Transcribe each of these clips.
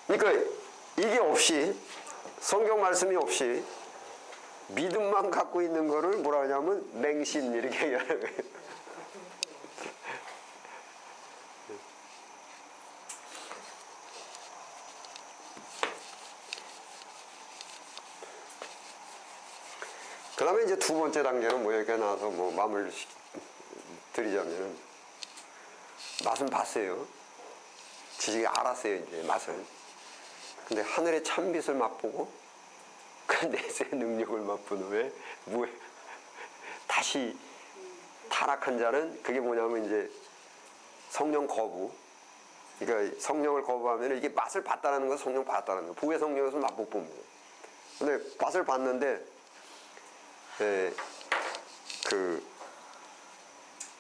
그러니까 이게 없이, 성경 말씀이 없이 믿음만 갖고 있는 거를 뭐라 하냐면 맹신 이렇게 얘기하는 거예요. 그 다음에 이제 두 번째 단계는 뭐 여기가 나와서 뭐 마무리를 드리자면은, 맛은 봤어요. 지식이 알았어요, 이제 맛을. 근데 하늘의 찬빛을 맛보고 그 내세의 능력을 맛본 후에 다시 타락한 자는, 그게 뭐냐면 이제 성령 거부. 그러니까 성령을 거부하면 이게 맛을 봤다는 건 성령 봤다는 거. 부의 성령에서 맛 못 본 거예요. 근데 맛을 봤는데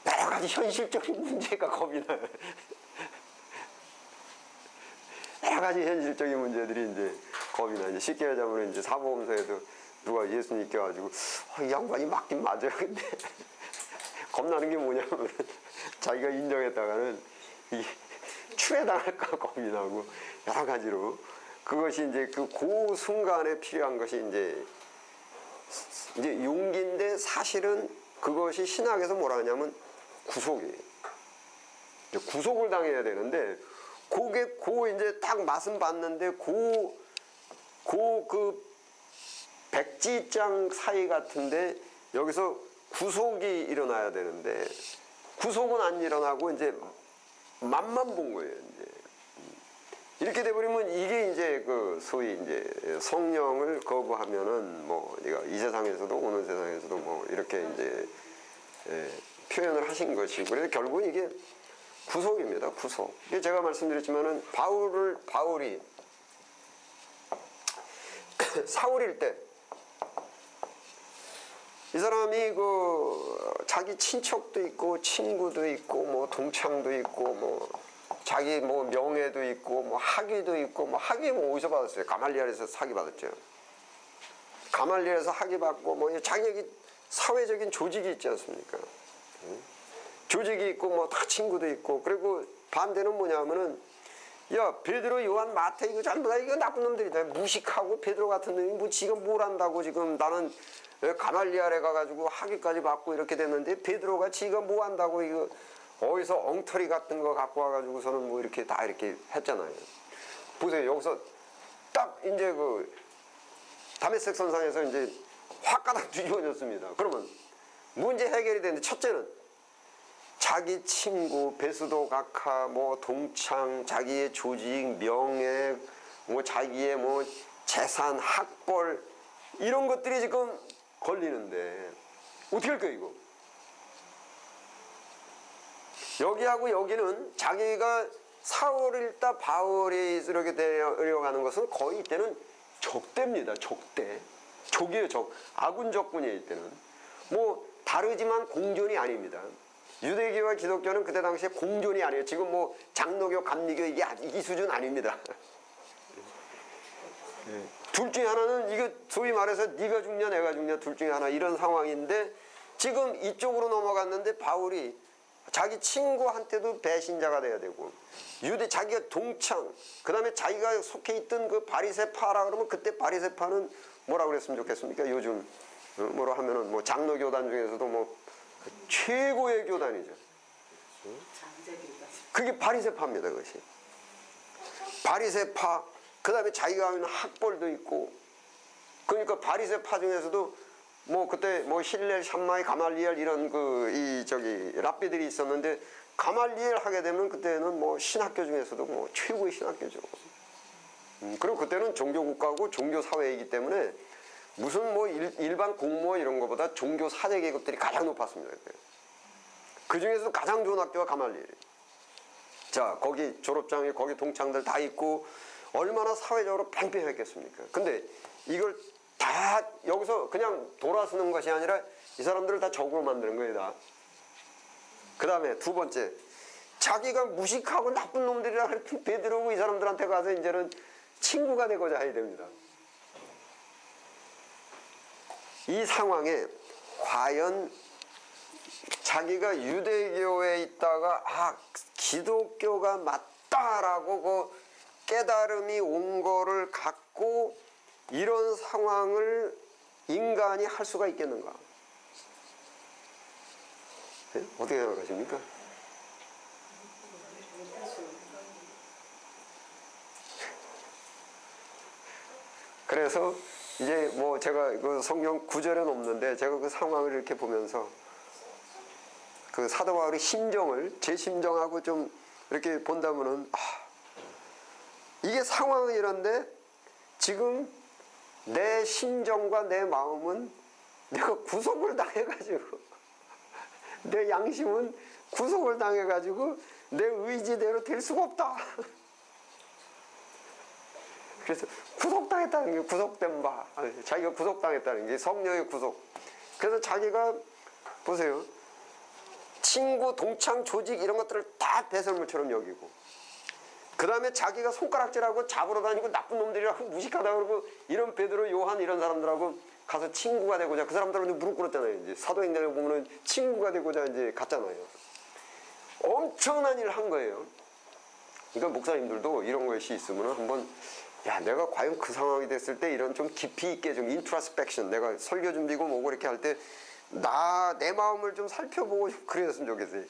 여러 가지 현실적인 문제가 겁이 나요. 여러 가지 현실적인 문제들이 이제 겁이 나. 이제 쉽게 하자면 이제 사복음서에도 누가 예수 믿겨가지고 이 양반이 맞긴 맞아요. 근데 겁나는 게 뭐냐면 자기가 인정했다가는 이게 추해당할까 겁이 나고, 여러 가지로 그것이 이제 그 순간에 필요한 것이 이제 용기인데, 사실은 그것이 신학에서 뭐라 하냐면 구속이에요. 구속을 당해야 되는데, 이제 딱 맛은 봤는데, 백지장 사이 같은데, 여기서 구속이 일어나야 되는데, 구속은 안 일어나고, 이제 맛만 본 거예요, 이제. 이렇게 돼버리면 이게 이제 소위 이제 성령을 거부하면은 뭐 이 세상에서도 오는 세상에서도 뭐 이렇게 이제 표현을 하신 것이고, 그래서 결국은 이게 구속입니다. 구속. 이게 제가 말씀드렸지만은 바울이 사울일 때 이 사람이 자기 친척도 있고 친구도 있고 뭐 동창도 있고 뭐 자기 뭐 명예도 있고 뭐 학위도 있고, 뭐 학위 뭐 어디서 받았어요? 가말리엘에서 학위 받았죠. 가말리엘에서 학위 받고 뭐 자기 사회적인 조직이 있지 않습니까? 조직이 있고 뭐 다 친구도 있고. 그리고 반대는 뭐냐면은, 야 베드로 요한 마태 이거 전부 다 이거 나쁜 놈들이다. 무식하고 베드로 같은 놈이 뭐 지금 뭘 안다고, 지금 나는 가말리엘에 가가지고 학위까지 받고 이렇게 됐는데 베드로가 지가 뭐 안다고 이거 어디서 엉터리 같은 거 갖고 와가지고서는 뭐 이렇게 다 이렇게 했잖아요. 보세요. 여기서 딱 이제 다메섹 선상에서 이제 화가닥 뒤집어졌습니다. 그러면 문제 해결이 되는데, 첫째는 자기 친구, 베스도 각하, 뭐 동창, 자기의 조직, 명예, 뭐 자기의 뭐 재산, 학벌, 이런 것들이 지금 걸리는데 어떻게 할까요, 이거? 여기하고 여기는 자기가 사울일 때 바울이 이렇게 되어가는 것은 거의 이때는 적대입니다. 적대. 적이에요, 적. 아군 적군이에요, 이때는. 뭐 다르지만 공존이 아닙니다. 유대교와 기독교는 그때 당시에 공존이 아니에요. 지금 뭐 장로교, 감리교 이 수준 아닙니다. 둘 중에 하나는, 이거 소위 말해서 네가 죽냐 내가 죽냐 둘 중에 하나, 이런 상황인데, 지금 이쪽으로 넘어갔는데 바울이 자기 친구한테도 배신자가 돼야 되고, 자기가 동창, 그 다음에 자기가 속해 있던 그 바리새파라 그러면, 그때 바리새파는 뭐라 그랬으면 좋겠습니까? 요즘 뭐라 하면은 뭐 장로교단 중에서도 뭐 최고의 교단이죠. 그게 바리새파입니다. 그것이 바리새파. 그 다음에 자기가 하는 학벌도 있고, 그러니까 바리새파 중에서도 뭐 그때 뭐 힐렐, 샴마이, 가말리엘 이런 랍비들이 있었는데, 가말리엘 하게 되면 그때는 뭐 신학교 중에서도 뭐 최고의 신학교죠. 그리고 그때는 종교국가고 종교사회이기 때문에 무슨 뭐 일반 공무원 이런 것보다 종교 사대 계급들이 가장 높았습니다. 그 중에서도 가장 좋은 학교가 가말리엘이에요. 자, 거기 졸업장에 거기 동창들 다 있고 얼마나 사회적으로 팽팽했겠습니까? 근데 이걸 다 여기서 그냥 돌아서는 것이 아니라 이 사람들을 다 적으로 만드는 거예요, 다. 그 다음에 두 번째, 자기가 무식하고 나쁜 놈들이라 할 베드로고 이 사람들한테 가서 이제는 친구가 되고자 해야 됩니다. 이 상황에 과연 자기가 유대교에 있다가 기독교가 맞다라고 깨달음이 온 거를 갖고 이런 상황을 인간이 할 수가 있겠는가? 네? 어떻게 생각하십니까? 그래서 이제 뭐 제가 그 성경 구절에는 없는데 제가 그 상황을 이렇게 보면서 그 사도 바울의 심정을 제 심정하고 좀 이렇게 본다면은 이게 상황은 이런데 지금 내 심정과 내 마음은 내가 구속을 당해가지고 내 양심은 구속을 당해가지고 내 의지대로 될 수가 없다. 그래서 구속당했다는 게 구속된 바, 자기가 구속당했다는 게 성령의 구속. 그래서 자기가 보세요, 친구, 동창, 조직 이런 것들을 다 배설물처럼 여기고, 그 다음에 자기가 손가락질하고 잡으러 다니고 나쁜 놈들이라고 무식하다 그러고 이런 베드로, 요한 이런 사람들하고 가서 친구가 되고자 그 사람들한테 무릎 꿇었잖아요. 이제 사도행전에 보면은 친구가 되고자 이제 갔잖아요. 엄청난 일을 한 거예요. 그러니까 목사님들도 이런 것이 있으면 한번 야, 내가 과연 그 상황이 됐을 때 이런 좀 깊이 있게 좀 인트로스펙션, 내가 설교 준비고 뭐고 이렇게 할 때 내 마음을 좀 살펴보고 그랬으면 좋겠어요.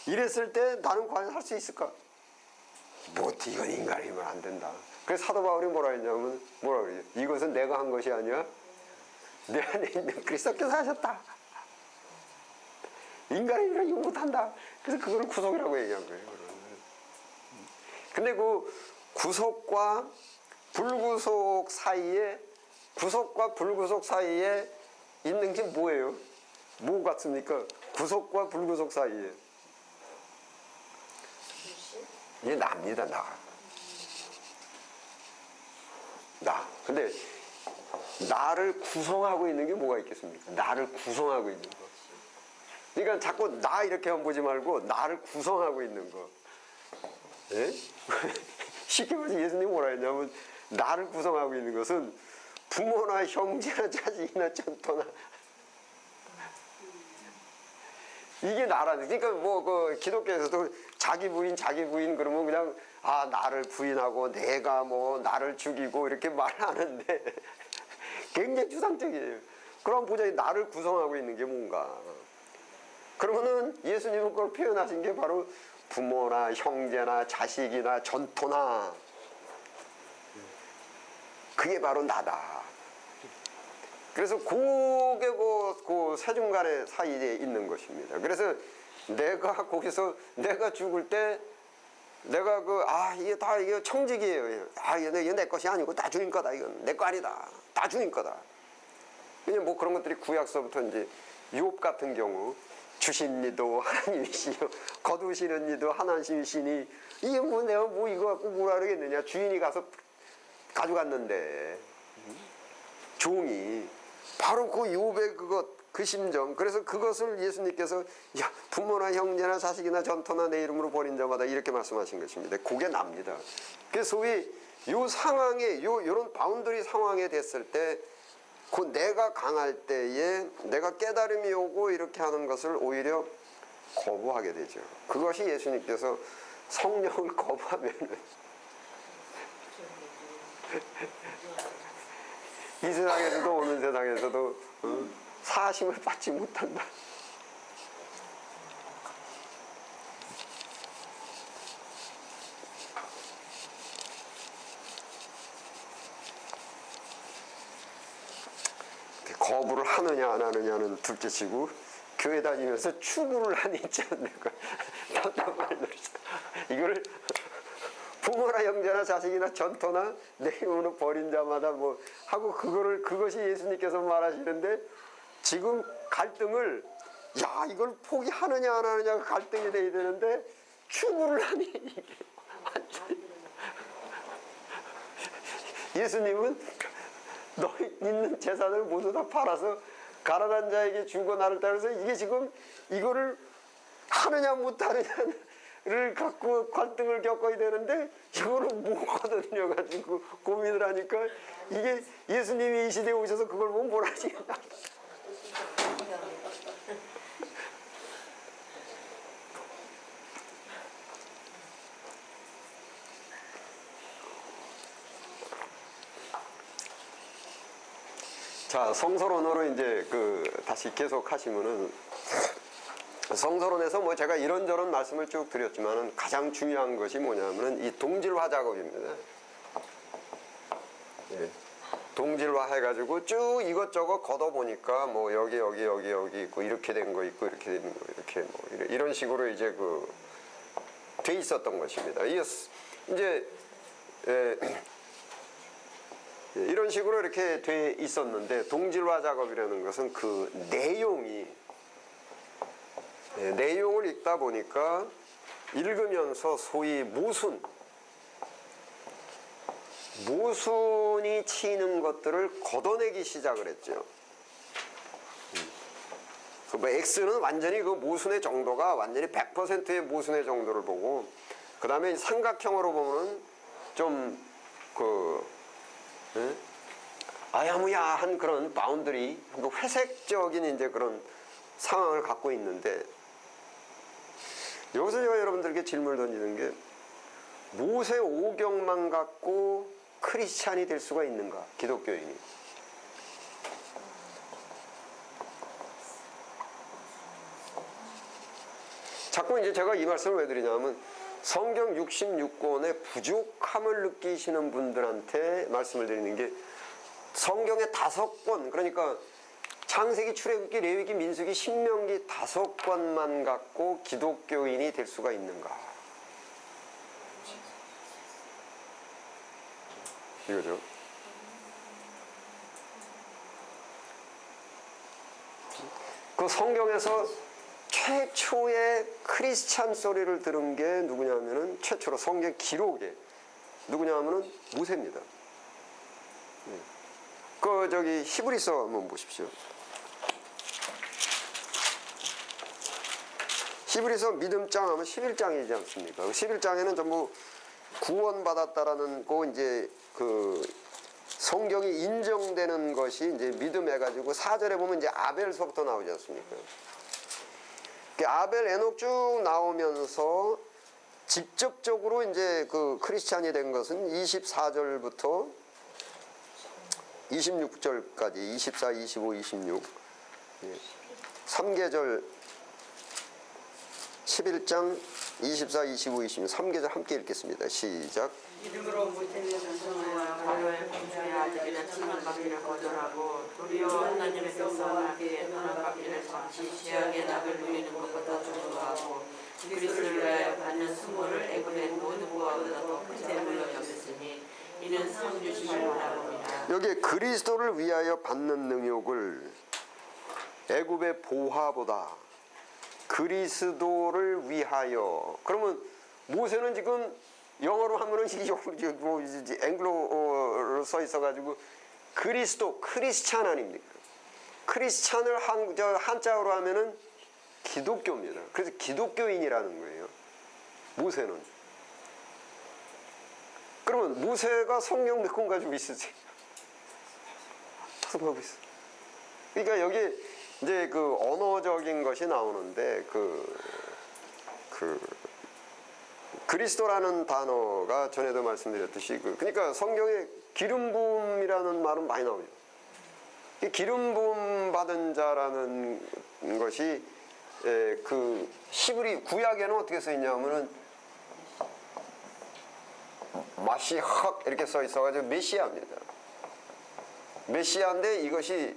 이랬을 때 나는 과연 할 수 있을까? 못해, 이건 인간이면 안 된다. 그래서 사도 바울이 뭐라 했냐면, 뭐라 그래요? 이것은 내가 한 것이 아니야. 내 안에 있는 그리스도께서 하셨다. 인간이면 이거 못한다. 그래서 그거를 구속이라고 얘기한 거예요. 근데 그 구속과 불구속 사이에, 구속과 불구속 사이에 있는 게 뭐예요? 뭐 같습니까? 구속과 불구속 사이에. 이게 나입니다, 나. 근데 나를 구성하고 있는 게 뭐가 있겠습니까? 나를 구성하고 있는 거. 그러니까 자꾸 나 이렇게 보지 말고 나를 구성하고 있는 거. 예? 쉽게 말해서 예수님이 뭐라 했냐면 나를 구성하고 있는 것은 부모나 형제나 자식이나 전토나 이게 나라는. 그러니까 뭐 그 기독교에서도 자기 부인 그러면 그냥 나를 부인하고 내가 뭐 나를 죽이고 이렇게 말하는데 굉장히 추상적이에요. 그럼 보자, 나를 구성하고 있는 게 뭔가. 그러면은 예수님은 그걸 표현하신 게 바로 부모나 형제나 자식이나 전토나, 그게 바로 나다. 그래서 그게 그 세중간의 사이에 있는 것입니다. 그래서 내가 거기서 내가 죽을 때 내가 이게 청직이에요. 이게 내 것이 아니고 다 주님 거다. 이건 내 거 아니다. 다 주님 거다. 그냥 뭐 그런 것들이 구약서부터 이제 욥 같은 경우 주신 이도 하나님이시요 거두시는 이도 하나님이시니 이게 뭐 내가 뭐 이거 갖고 뭐라 그러겠느냐. 주인이 가서 가져갔는데 종이 바로 그 욥의 그 심정. 그래서 그것을 예수님께서 부모나 형제나 자식이나 전토나 내 이름으로 버린 자마다 이렇게 말씀하신 것입니다. 그게 납니다. 그래서 소위 요 상황에 요런 바운더리 상황에 됐을 때 그 내가 강할 때에 내가 깨달음이 오고 이렇게 하는 것을 오히려 거부하게 되죠. 그것이 예수님께서 성령을 거부하면은 이 세상에서도 오는 세상에서도 사심을 받지 못한다. 거부를 하느냐 안 하느냐는 둘째치고 교회 다니면서 추구를 하니 있지 않을까. 이거를 부모나 형제나 자식이나 전토나 내 이름으로 버린 자마다 뭐 하고 그것이 예수님께서 말하시는데 지금 갈등을 이걸 포기하느냐 안 하느냐가 갈등이 돼야 되는데 추구를 하니 이게 완전히 예수님은 너희 있는 재산을 모두 다 팔아서 가난한 자에게 주고 나를 따라서 이게 지금 이거를 하느냐 못하느냐를 갖고 갈등을 겪어야 되는데 이거를 못 거둬들여 가지고 고민을 하니까 이게 예수님이 이 시대에 오셔서 그걸 보면 뭘 하시겠나. 자, 성서론으로 이제 다시 계속 하시면은, 성서론에서 뭐 제가 이런저런 말씀을 쭉 드렸지만은 가장 중요한 것이 뭐냐면은 이 동질화 작업입니다. 예. 동질화 해가지고 쭉 이것저것 걷어보니까 뭐 여기 있고 이렇게 된 거 있고 이렇게 된 거 이렇게 뭐 이런 식으로 이제 돼 있었던 것입니다. 이게 이제 이런 식으로 이렇게 돼 있었는데 동질화 작업이라는 것은 그 내용을 읽다 보니까 읽으면서 소위 모순이 치는 것들을 걷어내기 시작을 했죠. 뭐 X는 완전히 그 모순의 정도가 완전히 100%의 모순의 정도를 보고, 그 다음에 삼각형으로 보면은 좀 아야무야한 그런 바운더리, 회색적인 이제 그런 상황을 갖고 있는데, 여기서 제가 여러분들께 질문을 던지는 게, 모세 오경만 갖고 크리스찬이 될 수가 있는가? 기독교인이. 자꾸 이제 제가 이 말씀을 왜 드리냐면, 성경 66권의 부족함을 느끼시는 분들한테 말씀을 드리는 게, 성경의 5권, 그러니까 창세기, 출애굽기, 레위기, 민수기, 신명기 5권만 갖고 기독교인이 될 수가 있는가? 이거죠. 그 성경에서 최초의 크리스찬 소리를 들은 게 누구냐면은, 최초로 성경 기록에 누구냐면은 모세입니다. 히브리서 한번 보십시오. 히브리서 믿음장 하면 11장이지 않습니까? 11장에는 전부 구원받았다라는 이제 성경이 인정되는 것이 이제 믿음해가지고 4절에 보면 이제 아벨서부터 나오지 않습니까? 아벨, 에녹 쭉 나오면서 직접적으로 이제 크리스찬이 된 것은 24절부터 26절까지 24, 25, 26 3계절 11장 24, 25, 26 3계절 함께 읽겠습니다. 시작. 이름으로 모세는 전성하여 바로의 공주의 아들이라 칭함받기를 거절하고 도리어 하나님께서 하기에 떠나받기를 잠시 죄악의 낙을 누리는 것보다 좋아하고 그리스도를 위하여 받는 수모를 애굽의 모든 보화보다 더 큰 재물로 여겼으니 이는 상 주심을 바라봅니다. 여기 그리스도를 위하여 받는 능욕을 애굽의 보화보다 그리스도를 위하여. 그러면 모세는 지금 영어로 하면은 앵글로로 써 있어가지고 그리스도, 크리스찬 아닙니까? 크리스찬을 한자어로 하면은 기독교입니다. 그래서 기독교인이라는 거예요. 모세는. 그러면 모세가 성경 몇 권 가지고 있으세요? 하고 있어. 그러니까 여기 이제 언어적인 것이 나오는데 그리스도라는 단어가 전에도 말씀드렸듯이 그러니까 성경에 기름 부음이라는 말은 많이 나오죠. 기름 부음 받은 자라는 것이 히브리 구약에는 어떻게 써 있냐면은 마시학 이렇게 써 있어가지고 메시아입니다. 메시아인데 이것이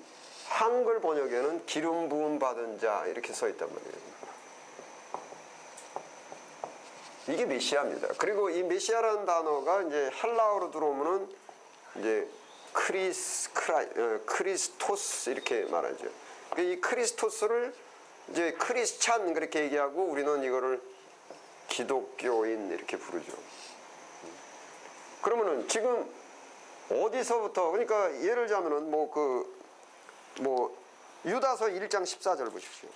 한글 번역에는 기름 부음 받은 자 이렇게 써 있단 말이에요. 이게 메시아입니다. 그리고 이 메시아라는 단어가 이제 헬라어로 들어오면은 이제 크리스토스 이렇게 말하죠. 이 크리스토스를 이제 크리스찬 그렇게 얘기하고 우리는 이거를 기독교인 이렇게 부르죠. 그러면은 지금 어디서부터, 그러니까 예를 들자면은 유다서 1장 14절 보십시오.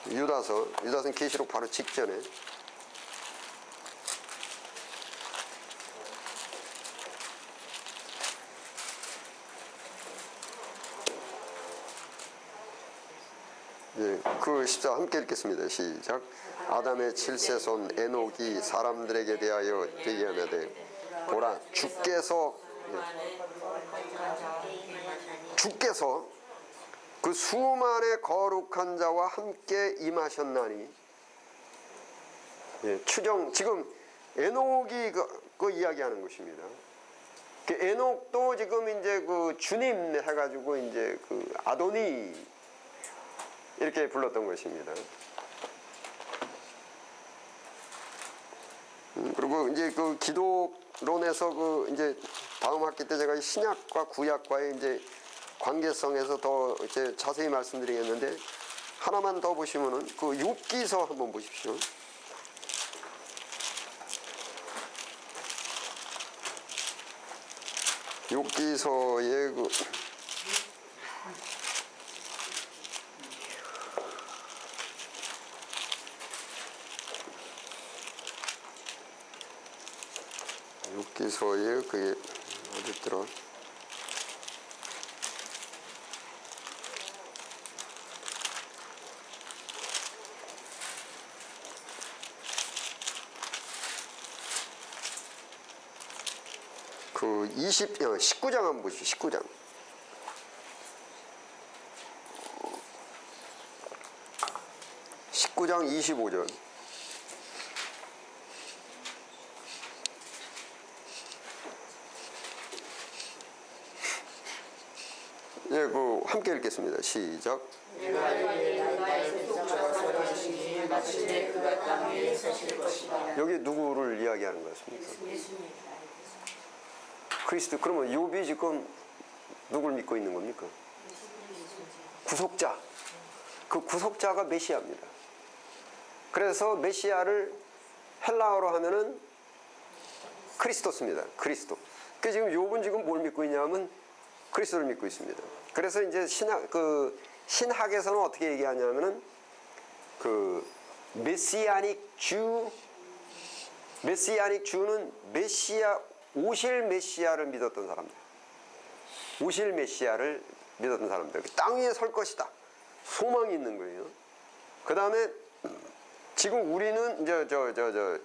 유다서는 계시록 바로 직전에 그 14 함께 읽겠습니다. 시작. 아담의 7세손 에녹이 사람들에게 대하여 얘기하되 보라 주께서 안에 거룩한 자와 함께 임하시니 주께서 그 수만의 거룩한 자와 함께 임하셨나니. 예, 추정 지금 에녹이 그 이야기하는 것입니다. 그 에녹도 지금 이제 그 주님 해가지고 이제 그 아도니 이렇게 불렀던 것입니다. 그리고 이제 그 기독론에서 그 이제 다음 학기 때 제가 신약과 구약과의 이제 관계성에서 더 이제 자세히 말씀드리겠는데, 하나만 더 보시면은 그 욥기서 한번 보십시오. 욥기서의 그 욥기서의 그게 어딨더라? 그 19장 한번 보시죠. 19장. (19장) 25절. 예, 그 함께 읽겠습니다. 시작. 여기 누구를 이야기하는 것입니까? 그리스도. 그러면 욥이 지금 누굴 믿고 있는 겁니까? 구속자. 그 구속자가 메시아입니다. 그래서 메시아를 헬라어로 하면은 크리스토스입니다. 크리스도. 그 지금 욥은 지금 뭘 믿고 있냐면 그리스도를 믿고 있습니다. 그래서 이제 신학에서는 어떻게 얘기하냐면은 그 메시아닉 주는 메시아, 오실 메시아를 믿었던 사람들. 오실 메시아를 믿었던 사람들. 땅 위에 설 것이다. 소망이 있는 거예요. 그 다음에 지금 우리는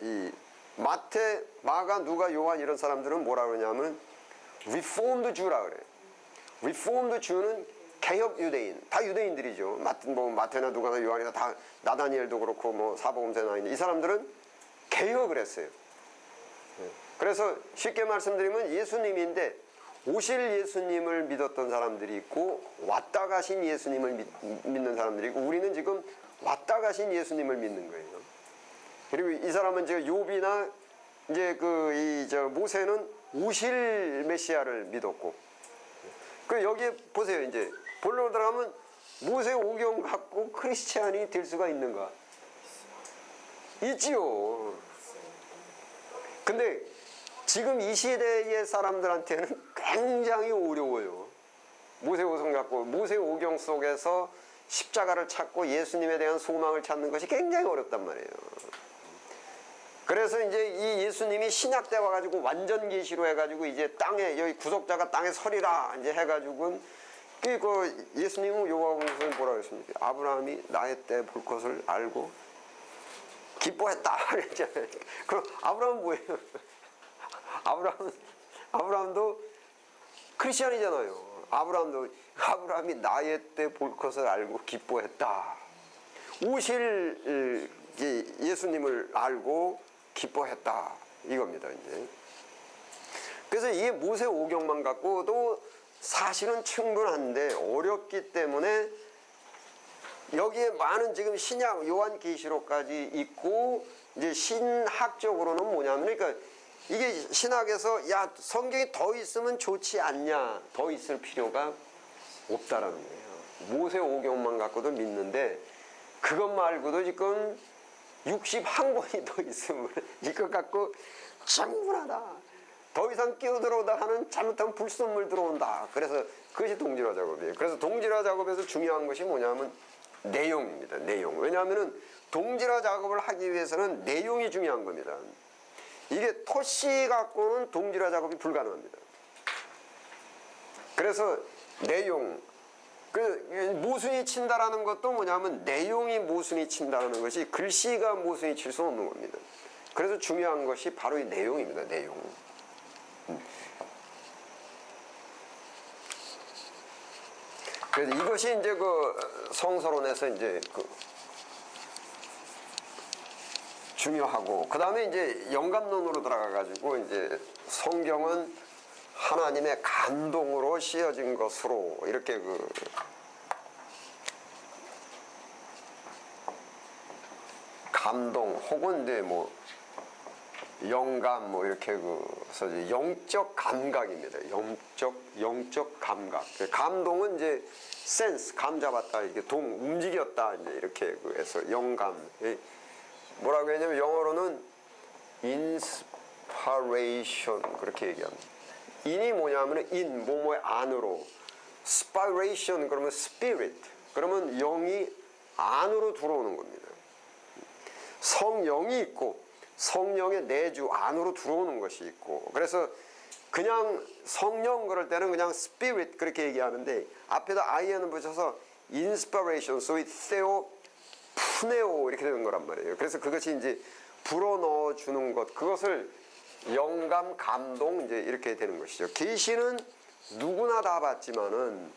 이 마태, 마가, 누가, 요한 이런 사람들은 뭐라 그러냐면 리폼드 주라 그래요. 리폼드 주는 개혁 유대인, 다 유대인들이죠. 마태나 누가나 요한이나 다, 나다니엘도 그렇고 뭐 사복음서나 있는 이 사람들은 개혁을 했어요. 그래서 쉽게 말씀드리면 예수님인데 오실 예수님을 믿었던 사람들이 있고 왔다 가신 예수님을 믿는 사람들이 있고, 우리는 지금 왔다 가신 예수님을 믿는 거예요. 그리고 이 사람은 이제 욥이나 이제 모세는 오실 메시아를 믿었고, 그 여기에 보세요. 이제 본론으로 들어가면 모세 오경 갖고 크리스찬이 될 수가 있는가? 있지요. 근데 지금 이 시대의 사람들한테는 굉장히 어려워요. 모세 오경 갖고 모세 오경 속에서 십자가를 찾고 예수님에 대한 소망을 찾는 것이 굉장히 어렵단 말이에요. 그래서 이제 이 예수님이 신약 때 와가지고 완전 계시로 해가지고 이제 땅에, 여기 구속자가 땅에 서리라 이제 해가지고, 그 예수님은 요한복음서에 뭐라 그랬습니까? 아브라함이 나의 때 볼 것을 알고 기뻐했다 그랬잖아요. 그럼 아브라함은 뭐예요? 아브라함도 크리스천이잖아요. 아브라함이 나의 때 볼 것을 알고 기뻐했다. 오실 예수님을 알고 기뻐했다 이겁니다. 이제 그래서 이게 모세 오경만 갖고도 사실은 충분한데 어렵기 때문에 여기에 많은 지금 신약 요한계시록까지 있고, 이제 신학적으로는 뭐냐면, 그러니까 이게 신학에서 야 성경이 더 있으면 좋지 않냐, 더 있을 필요가 없다라는 거예요. 모세 오경만 갖고도 믿는데 그것 말고도 지금 61권이 더 있으면 이것 갖고 충분하다. 더 이상 끼어들어오다 하는 잘못하면 불순물 들어온다. 그래서 그것이 동질화 작업이에요. 그래서 동질화 작업에서 중요한 것이 뭐냐면 내용입니다. 내용. 왜냐하면 동질화 작업을 하기 위해서는 내용이 중요한 겁니다. 이게 토시 갖고는 동질화 작업이 불가능합니다. 그래서 내용, 모순이 친다라는 것도 뭐냐면 내용이 모순이 친다는 것이 글씨가 모순이 칠 수 없는 겁니다. 그래서 중요한 것이 바로 이 내용입니다. 내용. 그래서 이것이 이제 그 성서론에서 이제 그 중요하고, 그 다음에 이제 영감론으로 들어가가지고 이제 성경은 하나님의 감동으로 씌어진 것으로 이렇게 그 감동 혹은 이제 뭐 영감 뭐 이렇게 그 영적 감각입니다. 영적 감각. 감동은 이제 센스 감 잡았다 이렇게 움직였다 이제 이렇게 해서 영감. 뭐라고 했냐면 영어로는 inspiration 그렇게 얘기합니다. 인이 뭐냐면 인 뭐뭐의 안으로, spiration 그러면 spirit 그러면 영이 안으로 들어오는 겁니다. 성령이 있고 성령의 내주 안으로 들어오는 것이 있고, 그래서 그냥 성령 그럴 때는 그냥 spirit 그렇게 얘기하는데 앞에다 i는 붙여서 inspiration, 소위 theo, 푸네오 이렇게 되는 거란 말이에요. 그래서 그것이 이제 불어넣어 주는 것, 그것을 영감, 감동 이제 이렇게 되는 것이죠. 계시는 누구나 다 봤지만은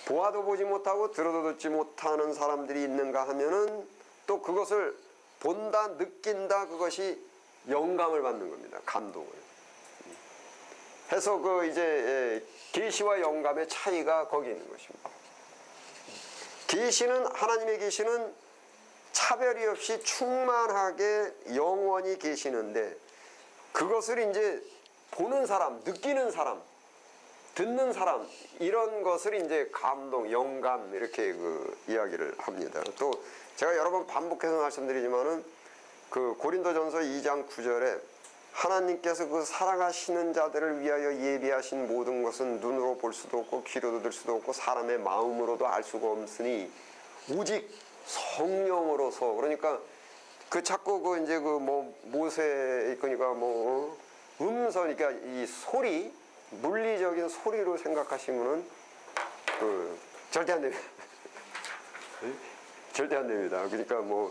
보아도 보지 못하고 들어도 듣지 못하는 사람들이 있는가 하면은 또 그것을 본다, 느낀다, 그것이 영감을 받는 겁니다. 감동을. 해서 그 이제 계시와 영감의 차이가 거기 있는 것입니다. 계시는, 하나님의 계시는 차별이 없이 충만하게 영원히 계시는데, 그것을 이제 보는 사람, 느끼는 사람, 듣는 사람, 이런 것을 이제 감동, 영감 이렇게 그 이야기를 합니다. 또 제가 여러 번 반복해서 말씀드리지만은 그 고린도전서 2장 9절에 하나님께서 그 사랑하시는 자들을 위하여 예비하신 모든 것은 눈으로 볼 수도 없고 귀로도 들을 수도 없고 사람의 마음으로도 알 수가 없으니 오직 성령으로서. 그러니까 그 자꾸 그 이제 그 뭐 모세 그러니까 뭐 음성, 그러니까 이 소리, 물리적인 소리로 생각하시면은 그 절대 안 됩니다. 절대 안 됩니다. 그러니까 뭐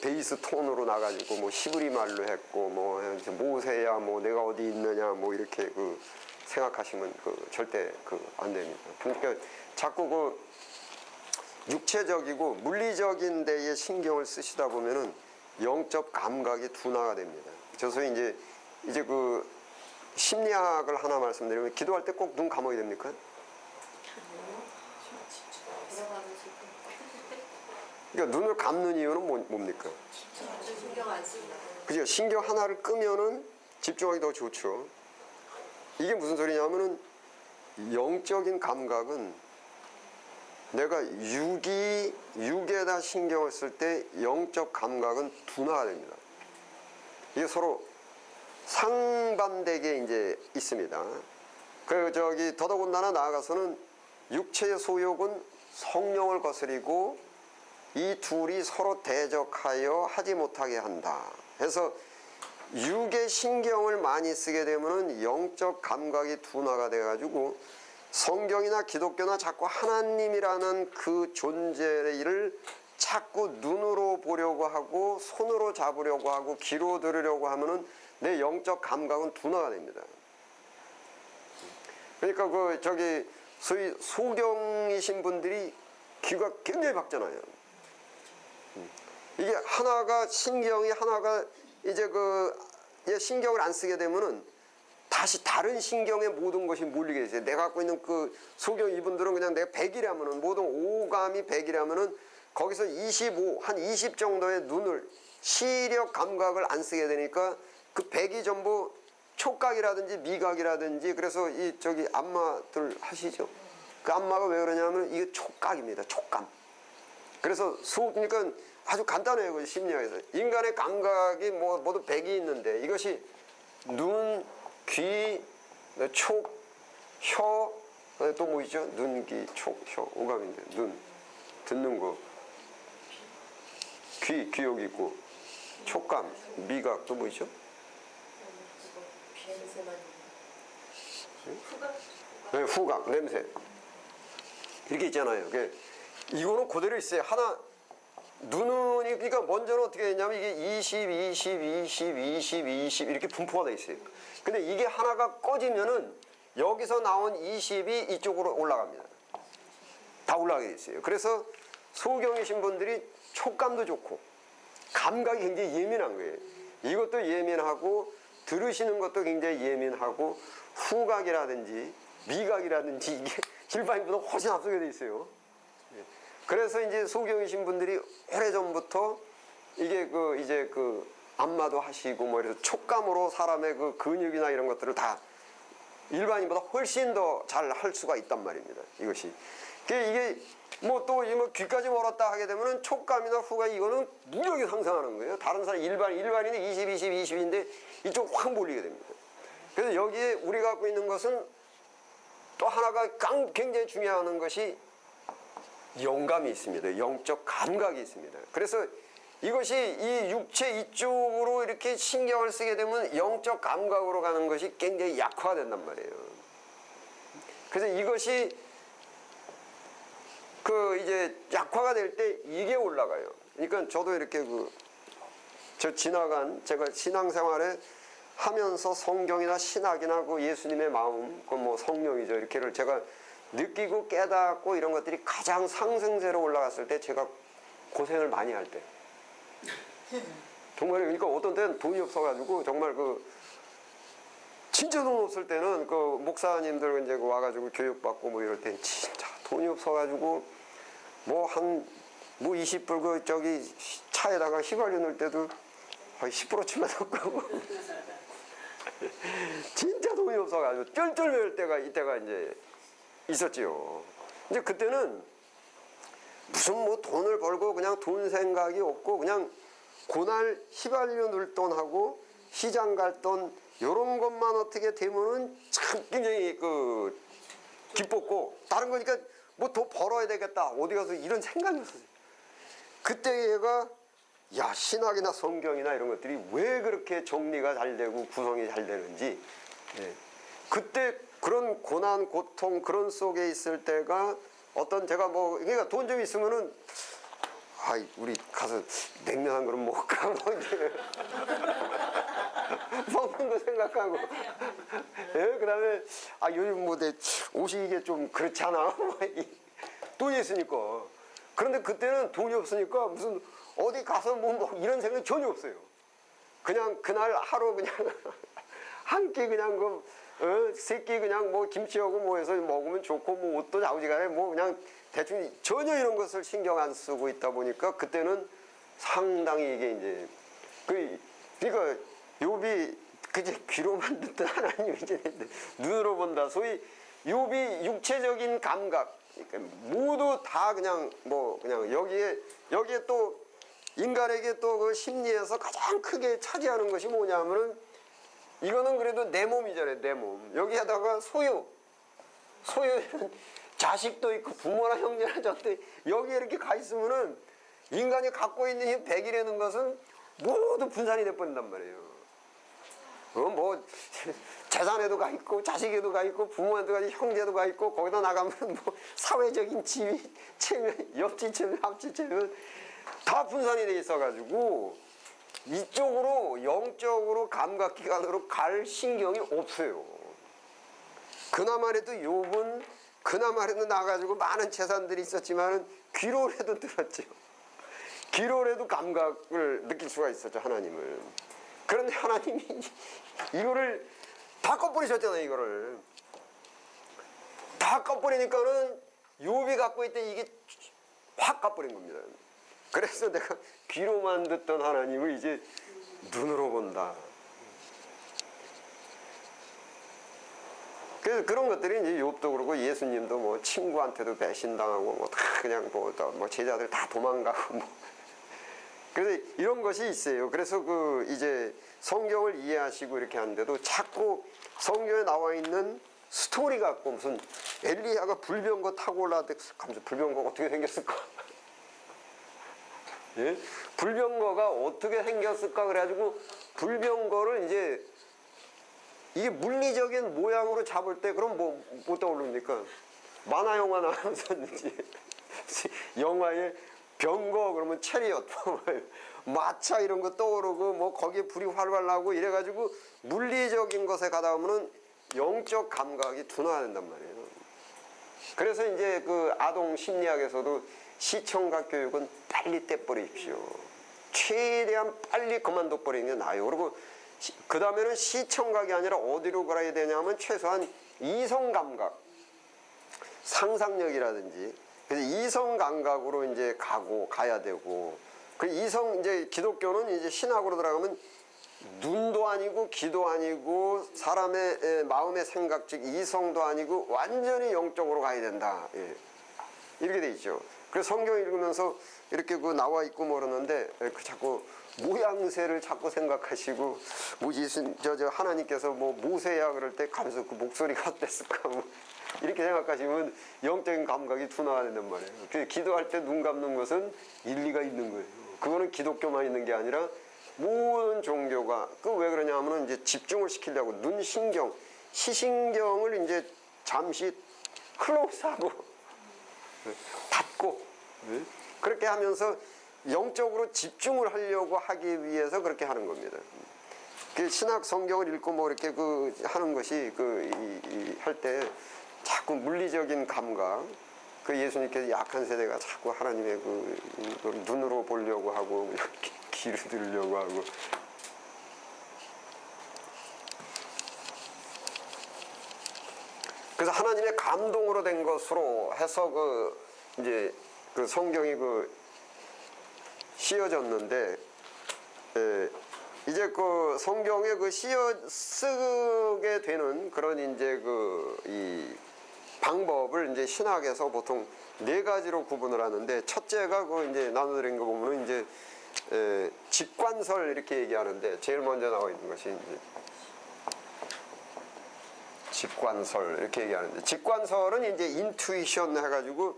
베이스 톤으로 나가지고 뭐 히브리 말로 했고 뭐 모세야 뭐 내가 어디 있느냐 뭐 이렇게 그 생각하시면 그 절대 그 안 됩니다. 그러니까 자꾸 그 육체적이고 물리적인 데에 신경을 쓰시다 보면은 영적 감각이 둔화가 됩니다. 그래서 이제 그 심리학을 하나 말씀드리면, 기도할 때 꼭 눈 감아야 됩니까? 그러니까 눈을 감는 이유는 뭡니까? 신경 안 씁니다. 그죠? 신경 하나를 끄면은 집중하기 더 좋죠. 이게 무슨 소리냐면은 영적인 감각은 내가 육에다 신경을 쓸 때 영적 감각은 둔화가 됩니다. 이게 서로 상반되게 이제 있습니다. 더더군다나 나아가서는 육체의 소욕은 성령을 거스리고 이 둘이 서로 대적하여 하지 못하게 한다. 해서 육의 신경을 많이 쓰게 되면은 영적 감각이 둔화가 돼가지고 성경이나 기독교나 자꾸 하나님이라는 그 존재를 자꾸 눈으로 보려고 하고 손으로 잡으려고 하고 귀로 들으려고 하면은 내 영적 감각은 둔화가 됩니다. 그러니까 소위 소경이신 분들이 귀가 굉장히 밝잖아요. 이게 하나가 신경이 하나가 이제 신경을 안 쓰게 되면은 다시 다른 신경에 모든 것이 몰리게 되죠. 내가 갖고 있는 그 소경 이분들은 그냥 내가 100이라면은 모든 오감이 100이라면은 거기서 25, 한 20 정도의 눈을 시력 감각을 안 쓰게 되니까 그 100이 전부 촉각이라든지 미각이라든지, 그래서 안마들 하시죠. 그 안마가 왜 그러냐면 이게 촉각입니다. 촉감. 그래서 그러니까 아주 간단해요. 그 심리학에서. 인간의 감각이 모두 100이 있는데 이것이 눈, 귀, 촉, 혀, 또 뭐 있죠? 눈, 귀, 촉, 혀, 오감인데 눈, 듣는 거, 귀 여기 있고, 촉감, 미각, 또 뭐 있죠? 네, 후각, 냄새. 이렇게 있잖아요. 이거는 그대로 있어요. 하나, 눈은, 그러니까 먼저는 어떻게 되냐면 이게 20 이렇게 분포가 돼 있어요. 근데 이게 하나가 꺼지면은 여기서 나온 20이 이쪽으로 올라갑니다. 다 올라가게 돼 있어요. 그래서 소경이신 분들이 촉감도 좋고 감각이 굉장히 예민한 거예요. 이것도 예민하고 들으시는 것도 굉장히 예민하고 후각이라든지 미각이라든지 이게 일반인보다 훨씬 앞서게 돼 있어요. 그래서 이제 소경이신 분들이 오래전부터 이게 이제 안마도 하시고 뭐 이래서 촉감으로 사람의 그 근육이나 이런 것들을 다 일반인보다 훨씬 더 잘 할 수가 있단 말입니다. 이것이. 이게 뭐 또 귀까지 멀었다 하게 되면은 촉감이나 후각 이거는 무력이 상승하는 거예요. 다른 사람 일반인이 20, 20, 20인데 이쪽 확 몰리게 됩니다. 그래서 여기에 우리가 갖고 있는 것은 또 하나가 굉장히 중요한 것이 영감이 있습니다. 영적 감각이 있습니다. 그래서 이것이 이 육체 이쪽으로 이렇게 신경을 쓰게 되면 영적 감각으로 가는 것이 굉장히 약화된단 말이에요. 그래서 이것이 이제 약화가 될 때 이게 올라가요. 그러니까 저도 이렇게 제가 신앙생활에 하면서 성경이나 신학이나 예수님의 마음, 뭐 성령이죠. 이렇게를 제가 느끼고 깨닫고 이런 것들이 가장 상승세로 올라갔을 때 제가 고생을 많이 할 때. 정말 그러니까 어떤 때는 돈이 없어가지고 정말 진짜 돈 없을 때는 목사님들 이제 와가지고 교육받고 뭐 이럴 땐 진짜 돈이 없어가지고 뭐 20불 저기 차에다가 휘발유 넣을 때도 거의 10%치만 넣고 진짜 돈이 없어가지고 쩔쩔매일 이때가 이제 있었지요. 이제 그때는 무슨 뭐 돈을 벌고 그냥 돈 생각이 없고 그냥 그날 휘발유 넣을 돈하고 시장 갈 돈 요런 것만 어떻게 되면은 참 굉장히 기뻤고 다른 거니까 뭐 더 벌어야 되겠다 어디 가서 이런 생각이 없었어요. 그때 얘가 야 신학이나 성경이나 이런 것들이 왜 그렇게 정리가 잘 되고 구성이 잘 되는지 그때 그런 고난 고통 그런 속에 있을 때가 어떤 제가 그러니까 돈 좀 있으면은 우리 가서 냉면 한 그릇 먹을까 뭐 이제 먹는 거 생각하고 그다음에 요즘 뭐 내 옷이 이게 좀 그렇잖아 돈이 있으니까. 그런데 그때는 돈이 없으니까 무슨 어디 가서 뭐 이런 생각이 전혀 없어요. 그냥 그날 하루 그냥 한 끼 그냥 세 끼 그냥 뭐 김치하고 뭐 해서 먹으면 좋고 뭐 옷도 자우지간에 뭐 그냥 대충 전혀 이런 것을 신경 안 쓰고 있다 보니까 그때는 상당히 이게 이제 그러니까 욥이 그제 귀로만 듣던 하나님이 이제 눈으로 본다. 소위 욥이 육체적인 감각 그러니까 모두 다 그냥 여기에 또 인간에게 또 심리에서 가장 크게 차지하는 것이 뭐냐면은 이거는 그래도 내 몸이잖아요. 내 몸. 여기에다가 소유 자식도 있고 부모나 형제나 저때 여기에 이렇게 가 있으면은 인간이 갖고 있는 이 백이라는 것은 모두 분산이 돼 버린단 말이에요. 뭐 재산에도 가 있고 자식에도 가 있고 부모한테도 가 있고 형제도 가 있고 거기다 나가면 뭐 사회적인 지위 체면 옆집 체면 앞집 체면 다 분산이 돼 있어가지고 이쪽으로 영적으로 감각기관으로 갈 신경이 없어요. 그나마라도 욥은 그나마라도 나가지고 많은 재산들이 있었지만은 귀로라도 들었죠. 귀로라도 감각을 느낄 수가 있었죠. 하나님을. 그런데 하나님이 이거를 다 꺼버리셨잖아요. 이거를 다 꺼버리니까는 욥이 갖고 있던 이게 확 까버린 겁니다. 그래서 내가 귀로만 듣던 하나님을 이제 눈으로 본다. 그래서 그런 것들이 이제 욥도 그러고 예수님도 뭐 친구한테도 배신당하고 뭐 다 그냥 뭐 제자들 다 도망가고 뭐 그래서 이런 것이 있어요. 그래서 이제 성경을 이해하시고 이렇게 하는데도 자꾸 성경에 나와 있는 스토리 갖고 무슨 엘리야가 불병거 타고 올라왔는데 불병거가 어떻게 생겼을까? 예? 불병거가 어떻게 생겼을까? 그래가지고 불병거를 이제 이게 물리적인 모양으로 잡을 때 그럼 뭐 떠오릅니까? 만화 영화 나오면서 이제 영화에 병거 그러면 체리엇, 마차 이런 거 떠오르고 뭐 거기에 불이 활활 나고 이래가지고 물리적인 것에 가다 보면은 영적 감각이 둔화된단 말이에요. 그래서 이제 그 아동 심리학에서도 시청각 교육은 빨리 떼버리십시오. 최대한 빨리 그만둬 버리는 게 나아요. 그리고 그 다음에는 시청각이 아니라 어디로 가야 되냐면 최소한 이성 감각, 상상력이라든지 그래서 이성 감각으로 이제 가야 되고 그 이성 이제 기독교는 이제 신학으로 들어가면 눈도 아니고 귀도 아니고 사람의 마음의 생각 즉 이성도 아니고 완전히 영적으로 가야 된다. 예. 이렇게 돼 있죠. 그래서 성경 읽으면서 이렇게 그 나와 있고 모르는데 그 자꾸 모양새를 자꾸 생각하시고 뭐 예수 저 하나님께서 뭐 모세야 그럴 때 가면서 그 목소리가 어땠을까 뭐 이렇게 생각하시면 영적인 감각이 둔화가 된단 말이에요. 그 기도할 때 눈 감는 것은 일리가 있는 거예요. 그거는 기독교만 있는 게 아니라 모든 종교가 그 왜 그러냐 하면 이제 집중을 시키려고 눈 신경, 시신경을 이제 잠시 클로즈하고 닫고 그렇게 하면서 영적으로 집중을 하려고 하기 위해서 그렇게 하는 겁니다. 그 신학 성경을 읽고 뭐 이렇게 그 하는 것이 그 할 때 자꾸 물리적인 감각, 그 예수님께서 약한 세대가 자꾸 하나님의 그 눈으로 보려고 하고 이렇게 귀를 들으려고 하고 그래서 하나님의 감동으로 된 것으로 해서 그 이제 그 성경이 그 씌어졌는데 이제 그 성경에 그 쓰게 되는 그런 이제 그 이 방법을 이제 신학에서 보통 네 가지로 구분을 하는데 첫째가 그 이제 나눠드린 거 보면은 이제 직관설 이렇게 얘기하는데 제일 먼저 나와 있는 것이 이제 직관설 이렇게 얘기하는데 직관설은 이제 인투이션 해가지고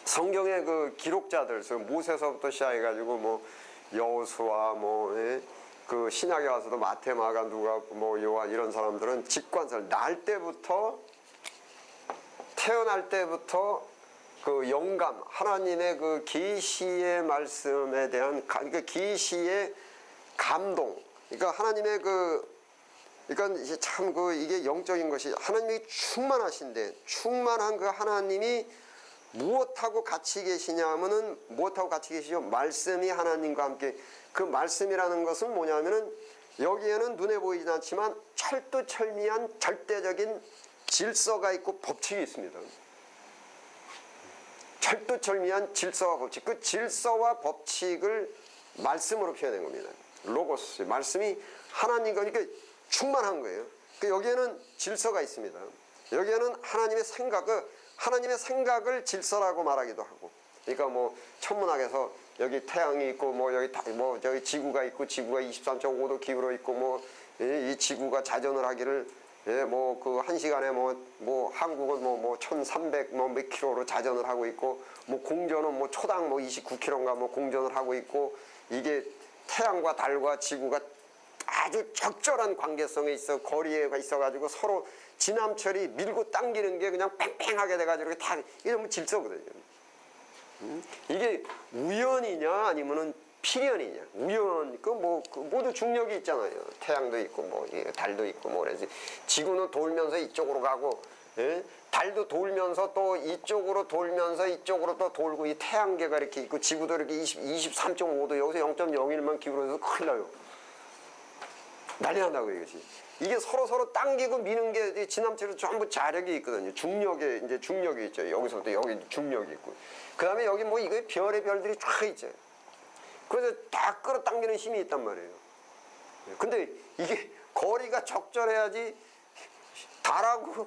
성경의 그 기록자들 모세서부터 시작해가지고 뭐 여호수아 그 신약에 와서도 마태 마가 누가 뭐 요한 이런 사람들은 직관설 태어날 때부터 그 영감 하나님의 그 계시의 말씀에 대한 그러니까 계시의 감동 그러니까 하나님의 그러니까 이제 참 이게 영적인 것이 하나님이 충만하신데 충만한 그 하나님이 무엇하고 같이 계시냐 하면은 무엇하고 같이 계시죠? 말씀이 하나님과 함께 그 말씀이라는 것은 뭐냐면은 여기에는 눈에 보이지 않지만 철두철미한 절대적인 질서가 있고 법칙이 있습니다. 철두철미한 질서와 법칙 그 질서와 법칙을 말씀으로 표현한 겁니다. 로고스 말씀이 하나님과 그러니까 충만한 거예요. 여기에는 질서가 있습니다. 여기에는 하나님의 생각을 질서라고 말하기도 하고 그러니까 뭐 천문학에서 여기 태양이 있고 뭐 저기 지구가 있고 지구가 23.5도 기울어 있고 뭐 이 지구가 자전을 하기를 뭐 그 한 시간에 뭐 한국은 뭐 1300 몇 킬로로 자전을 하고 있고 뭐 공전은 뭐 초당 뭐 29킬로인가 뭐 공전을 하고 있고 이게 태양과 달과 지구가 아주 적절한 관계성에 있어 거리에 있어가지고 서로 지남철이 밀고 당기는 게 그냥 뺑뺑하게 돼가지고 다 이게 전부 질서거든요. 이게 우연이냐 아니면은 필연이냐? 우연 모두 중력이 있잖아요. 태양도 있고 뭐 달도 있고 뭐 그래서 지구는 돌면서 이쪽으로 가고 달도 돌면서 또 이쪽으로 돌면서 이쪽으로 또 돌고 이 태양계가 이렇게 있고 지구도 이렇게 23.5도 여기서 0.01만 기울어서 큰일 나요. 난리 난다고 이것이. 이게 서로 당기고 미는 게 지남철에 전부 자력이 있거든요. 이제 중력이 있죠. 여기서부터 여기 중력이 있고. 그 다음에 여기 뭐 이거 별의 별들이 쫙 있죠. 그래서 다 끌어당기는 힘이 있단 말이에요. 근데 이게 거리가 적절해야지 달하고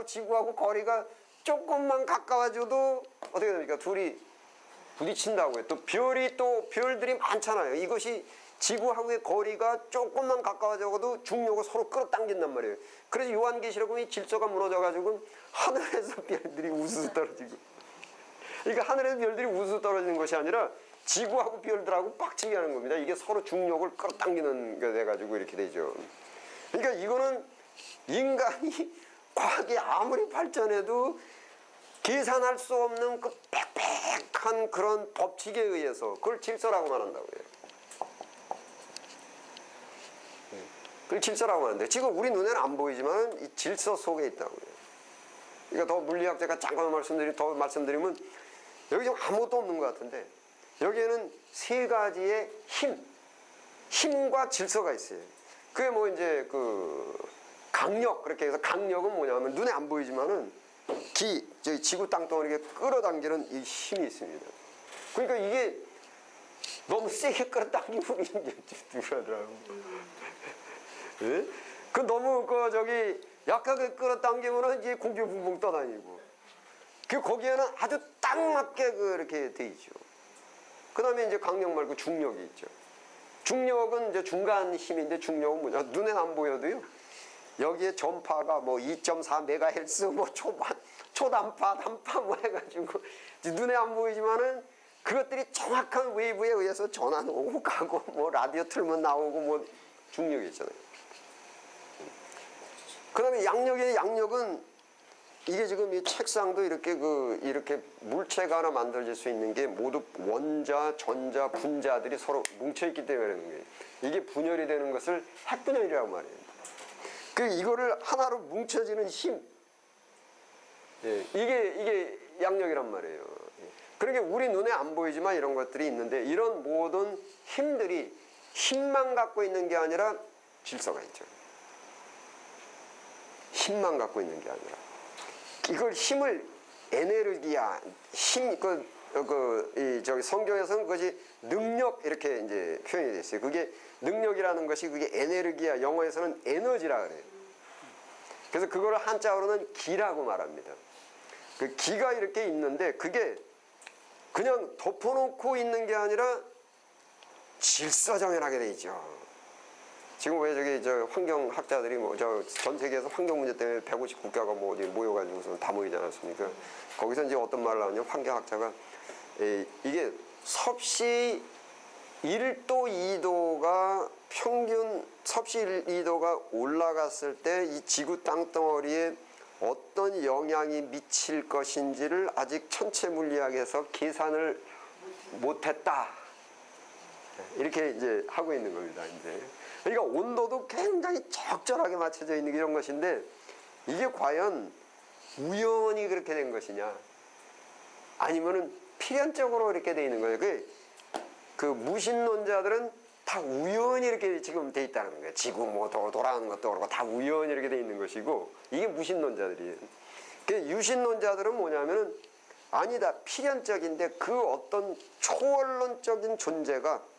지구하고 거리가 조금만 가까워져도 어떻게 됩니까? 둘이 부딪힌다고요. 또 별들이 많잖아요. 이것이 지구하고의 거리가 조금만 가까워져도 중력을 서로 끌어당긴단 말이에요. 그래서 요한계시록 이 질서가 무너져가지고 하늘에서 별들이 우수수 떨어지고 그러니까 하늘에서 별들이 우수수 떨어지는 것이 아니라 지구하고 별들하고 빡치게 하는 겁니다. 이게 서로 중력을 끌어당기는 게 돼가지고 이렇게 되죠. 그러니까 이거는 인간이 과학이 아무리 발전해도 계산할 수 없는 그 빽빽한 그런 법칙에 의해서 그걸 질서라고 말한다고요. 그걸 질서라고 하는데 지금 우리 눈에는 안 보이지만 이 질서 속에 있다고요. 그러니까 더 물리학자가 잠깐 말씀드리면 여기 지금 아무것도 없는 것 같은데 여기에는 세 가지의 힘과 질서가 있어요. 그게 뭐 이제 그 강력, 그렇게 해서 강력은 뭐냐면 눈에 안 보이지만은 저희 지구 땅덩어리에 끌어당기는 이 힘이 있습니다. 그러니까 이게 너무 세게 끌어당기면 이제 누구라더라고. 예? 그 너무 약하게 끌어당기면은 이제 공기 붕붕 떠다니고. 거기에는 아주 딱 맞게 그렇게 돼 있죠. 그 다음에 이제 강력 말고 중력이 있죠. 중력은 이제 중간 힘인데 중력은 뭐냐? 눈엔 안 보여도요. 여기에 전파가 뭐 2.4MHz 뭐 초단파, 단파 뭐 해가지고 눈에 안 보이지만은 그것들이 정확한 웨이브에 의해서 전환 오고 가고 뭐 라디오 틀면 나오고 뭐 중력이 있잖아요. 그 다음에 양력은 이게 지금 이 책상도 이렇게 이렇게 물체가 하나 만들어질 수 있는 게 모두 원자, 전자, 분자들이 서로 뭉쳐있기 때문에 그러는 거예요. 이게 분열이 되는 것을 핵분열이라고 말해요. 이거를 하나로 뭉쳐지는 힘. 예, 이게 양력이란 말이에요. 예. 그러니까 우리 눈에 안 보이지만 이런 것들이 있는데 이런 모든 힘들이 힘만 갖고 있는 게 아니라 질서가 있죠. 힘만 갖고 있는 게 아니라. 이걸 힘을 에네르기야, 성경에서는 그것이 능력 이렇게 이제 표현이 됐어요. 그게 능력이라는 것이 그게 에네르기야, 영어에서는 에너지라 그래요. 그래서 그거를 한자어로는 기라고 말합니다. 그 기가 이렇게 있는데 그게 그냥 덮어놓고 있는 게 아니라 질서정연하게 돼 있죠. 지금 왜 환경학자들이 전 세계에서 환경 문제 때문에 150국가가 뭐 어디 모여가지고서 다 모이지 않았습니까? 거기서 이제 어떤 말을 하냐면 환경학자가 이게 섭씨 1도 2도가 평균 섭씨 1, 2도가 올라갔을 때 이 지구 땅덩어리에 어떤 영향이 미칠 것인지를 아직 천체 물리학에서 계산을 못했다. 이렇게 이제 하고 있는 겁니다. 이제. 그러니까 온도도 굉장히 적절하게 맞춰져 있는 이런 것인데 이게 과연 우연히 그렇게 된 것이냐 아니면은 필연적으로 이렇게 돼 있는 거예요. 그 무신론자들은 다 우연히 이렇게 지금 돼 있다는 거예요. 지구 뭐 돌아가는 것도 그렇고 다 우연히 이렇게 돼 있는 것이고 이게 무신론자들이에요. 유신론자들은 뭐냐면은 아니다 필연적인데 그 어떤 초월론적인 존재가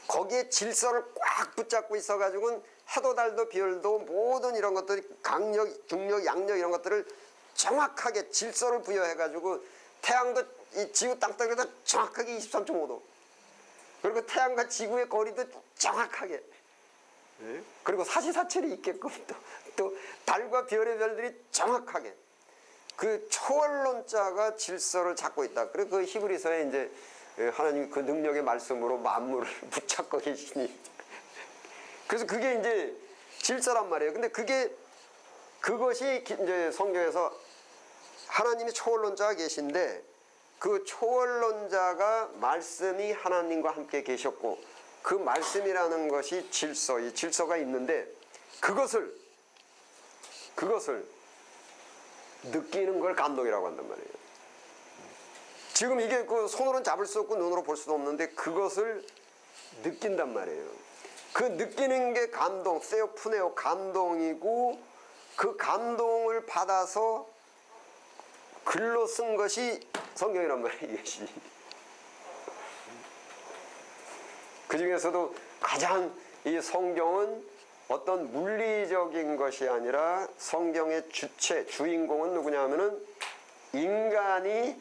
거기에 질서를 꽉 붙잡고 있어가지고는 해도 달도 별도 모든 이런 것들이 강력, 중력, 양력 이런 것들을 정확하게 질서를 부여해가지고 태양도 이 지구 땅덩이도 정확하게 23.5도 그리고 태양과 지구의 거리도 정확하게 그리고 사시사철이 있게끔 또 달과 별의 별들이 정확하게 그 초월론자가 질서를 잡고 있다. 그리고 그 히브리서에 이제 하나님 그 능력의 말씀으로 만물을 붙잡고 계시니 그래서 그게 이제 질서란 말이에요. 근데 그것이 이제 성경에서 하나님이 초월론자가 계신데 그 초월론자가 말씀이 하나님과 함께 계셨고 그 말씀이라는 것이 질서, 이 질서가 있는데 그것을 느끼는 걸 감동이라고 한단 말이에요. 지금 이게 손으로는 잡을 수 없고 눈으로 볼 수도 없는데 그것을 느낀단 말이에요. 그 느끼는 게 감동, 세오푸네오 감동이고 그 감동을 받아서 글로 쓴 것이 성경이란 말이에요. 이것이. 그 중에서도 가장 이 성경은 어떤 물리적인 것이 아니라 성경의 주인공은 누구냐 하면은 인간이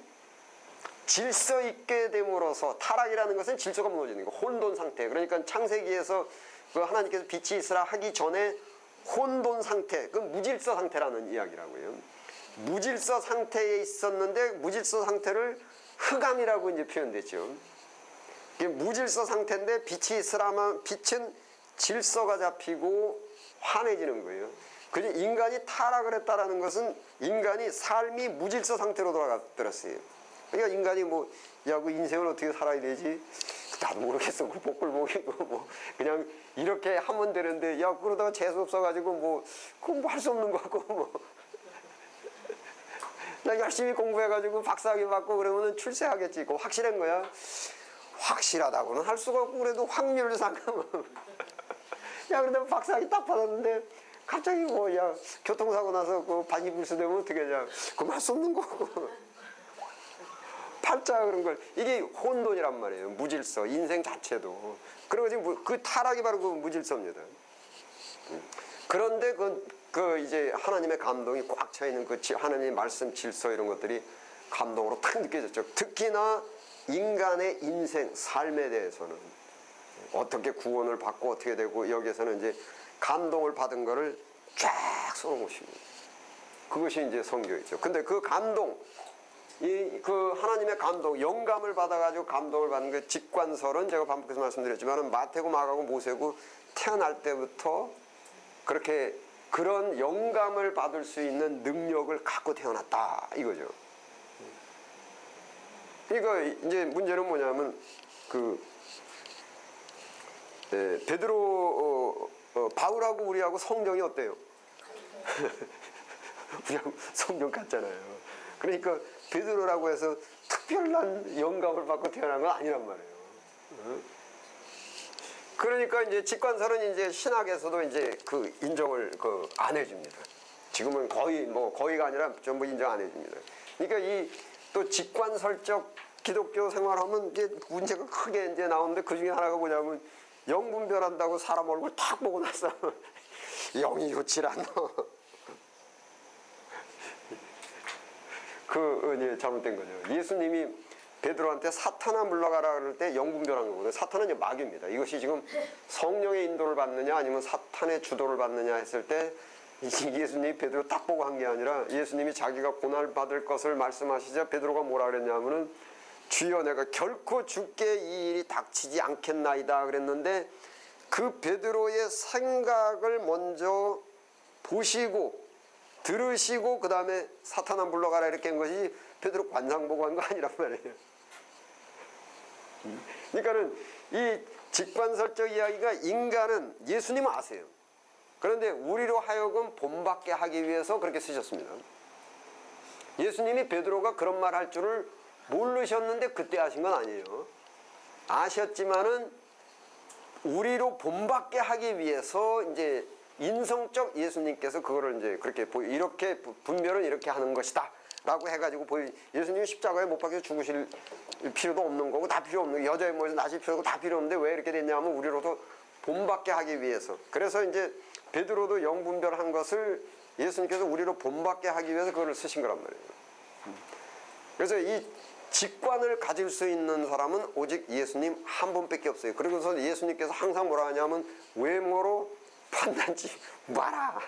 질서 있게 됨으로써 타락이라는 것은 질서가 무너지는 거 혼돈 상태. 그러니까 창세기에서 그 하나님께서 빛이 있으라 하기 전에 혼돈 상태, 그 무질서 상태라는 이야기라고요. 무질서 상태에 있었는데 무질서 상태를 흑암이라고 이제 표현되죠. 이게 무질서 상태인데 빛이 있으라면 빛은 질서가 잡히고 환해지는 거예요. 그래서 인간이 타락을 했다라는 것은 인간이 삶이 무질서 상태로 돌아갔더랬어요. 그러니까 인간이 그 인생을 어떻게 살아야 되지? 나도 모르겠어. 그 복불복이고 뭐 그냥 이렇게 하면 되는데 야 그러다가 재수 없어가지고 뭐 그건 뭐 할 수 없는 거고 뭐. 나 열심히 공부해가지고 박사학위 받고 그러면은 출세하겠지. 그거 확실한 거야. 확실하다고는 할 수가 없고 그래도 확률상 야 그런데 박사학위 딱 받았는데 갑자기 뭐야 교통사고 나서 그 반기불수 되면 어떻게 하냐. 그럼 할 수 없는 거고. 팔자 그런 걸 이게 혼돈이란 말이에요. 무질서 인생 자체도. 그리고 지금 그 타락이 바로 그 무질서입니다. 그런데 그 이제 하나님의 감동이 꽉 차 있는 그 하나님의 말씀 질서 이런 것들이 감동으로 탁 느껴졌죠. 특히나 인간의 인생 삶에 대해서는 어떻게 구원을 받고 어떻게 되고 여기에서는 이제 감동을 받은 거를 쫙 써놓으십니다. 그것이 이제 성경이죠. 근데 그 감동 그 하나님의 감동, 영감을 받아가지고 감동을 받는 그 직관설은 제가 반복해서 말씀드렸지만 마태고 마가고 모세고 태어날 때부터 그렇게 그런 영감을 받을 수 있는 능력을 갖고 태어났다 이거죠. 그러니까 이제 문제는 뭐냐면 베드로 바울하고 우리하고 성정이 어때요? 우리하고 성정 같잖아요. 그러니까 베드로라고 해서 특별한 영감을 받고 태어난 건 아니란 말이에요. 그러니까 이제 직관설은 이제 신학에서도 이제 그 인정을 안 해줍니다. 지금은 거의가 아니라 전부 인정 안 해줍니다. 그러니까 이 또 직관설적 기독교 생활하면 이제 문제가 크게 이제 나오는데 그 중에 하나가 뭐냐면 영분별한다고 사람 얼굴 탁 보고 나서 영이 좋질 않아. 이제 잘못된 거죠. 예수님이 베드로한테 사탄아 물러가라 그럴 때 영분별한 거거든요. 사탄은 이제 마귀입니다. 이것이 지금 성령의 인도를 받느냐 아니면 사탄의 주도를 받느냐 했을 때 예수님이 베드로 딱 보고 한 게 아니라 예수님이 자기가 고날 받을 것을 말씀하시자 베드로가 뭐라 그랬냐면은 주여 내가 결코 주께 이 일이 닥치지 않겠나이다 그랬는데 그 베드로의 생각을 먼저 보시고 들으시고 그 다음에 사탄아 물러가라 이렇게 한 것이 베드로 관상 보고 한 거 아니란 말이에요. 그러니까는 이 직관설적 이야기가 인간은 예수님은 아세요. 그런데 우리로 하여금 본받게 하기 위해서 그렇게 쓰셨습니다. 예수님이 베드로가 그런 말 할 줄을 모르셨는데 그때 하신 건 아니에요. 아셨지만은 우리로 본받게 하기 위해서 이제 인성적 예수님께서 그거를 이제 그렇게 이렇게 분별은 이렇게 하는 것이다 라고 해가지고 예수님이 십자가에 못 박혀 죽으실 필요도 없는 거고 다 필요 없는 여자의 모에서 나실 필요 없고 다 필요 없는데 왜 이렇게 됐냐면 우리로도 본받게 하기 위해서. 그래서 이제 베드로도 영분별한 것을 예수님께서 우리로 본받게 하기 위해서 그걸 쓰신 거란 말이에요. 그래서 이 직관을 가질 수 있는 사람은 오직 예수님 한 분밖에 없어요. 그리고서 예수님께서 항상 뭐라 하냐면 외모로 판단지 마라.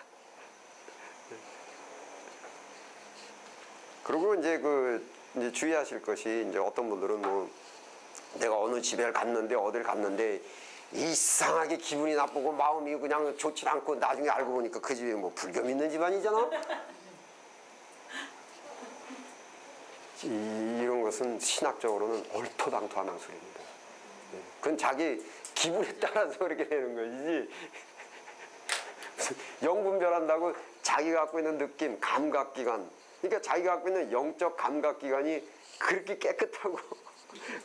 그리고 이제 이제 주의하실 것이 이제 어떤 분들은 뭐 내가 어느 집에 갔는데 어딜 갔는데 이상하게 기분이 나쁘고 마음이 그냥 좋지 않고 나중에 알고 보니까 그 집이 뭐 불교 믿는 집안이잖아. 이런 것은 신학적으로는 얼토당토하는 소리입니다. 그건 자기 기분에 따라서 그렇게 되는 것이지 영분별한다고 자기가 갖고 있는 느낌, 감각기관, 그러니까 자기가 갖고 있는 영적 감각기관이 그렇게 깨끗하고